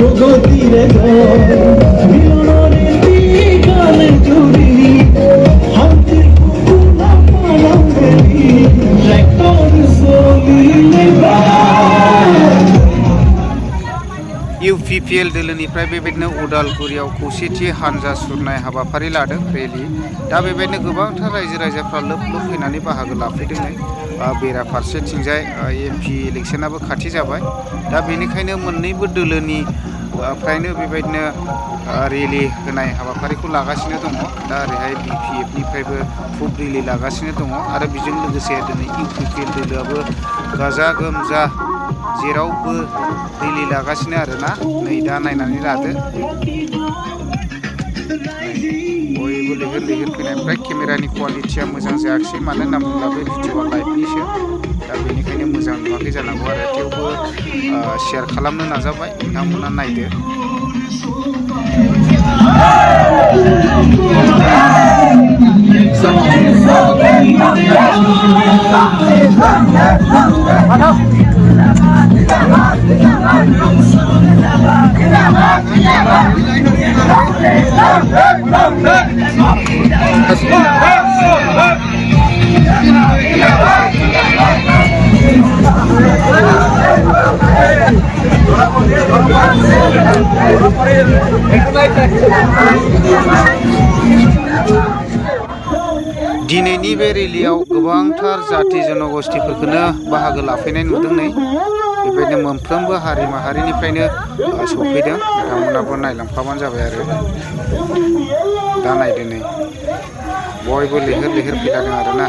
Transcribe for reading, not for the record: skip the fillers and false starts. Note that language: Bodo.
প্রগতিরে মিলনের বিকালে জুড়ি হাতের কুকুলা পালাম বেরি ট্রাক্টর সলিলে UPPL दोलोनिफ्राय बेबायदिनो उदालगुरियाव खौसेथि हानजा सुरनाय हाबाफारि लादों रेलि दा बेबायदिनो गोबांथार रायजो राजाफ्रा लोब लोब फैनानै बाहागो लाफैदों बेराफारसेथिंजाय MP इलेक्सनाबो खाथि जाबाय दा बेनिखायनो मोननैबो दोलोनि फ्रायनो बेबायदिनो रेलि होनाय हाबाफारिखौ लागासिनो दङ दा ओरैहाय BPF निफ्रायबो फुब रेलि लागासिनो दङ आरो बेजों लोगोसे दिनै UPPL दोलोआबो गाजा गोमजा जेरावबो रेलि लागासिनो आरोना नै दा नायनानै लादो बयबो लैहोर लैहोर फैनाय ओमफ्राय केमेरानि क्वालिटिया मोजां जायाखिसै मानो होनना बुङोब्ला बे भिडिअआ लाइभनिसो दा बेनिखायनो मोजां नुवाखै जानांगौ आरो थेवबो शेयार खालामनो नाजाबाय नोंथांमोना नायदो दिनैनि बे रेलियाव गोबांथार जाति जनगोष्ठीफोरखौनो बाहागो लाफैनाय नुदों नै बेबायदिनो मोनफ्रोमबो हारि माहारिनिफ्रायनो सफैदों बिथांमोनाबो नायलांफाबानो जाबाय आरो दा नायदो नै बयबो लैहोर लैहोर फैलादों आरोना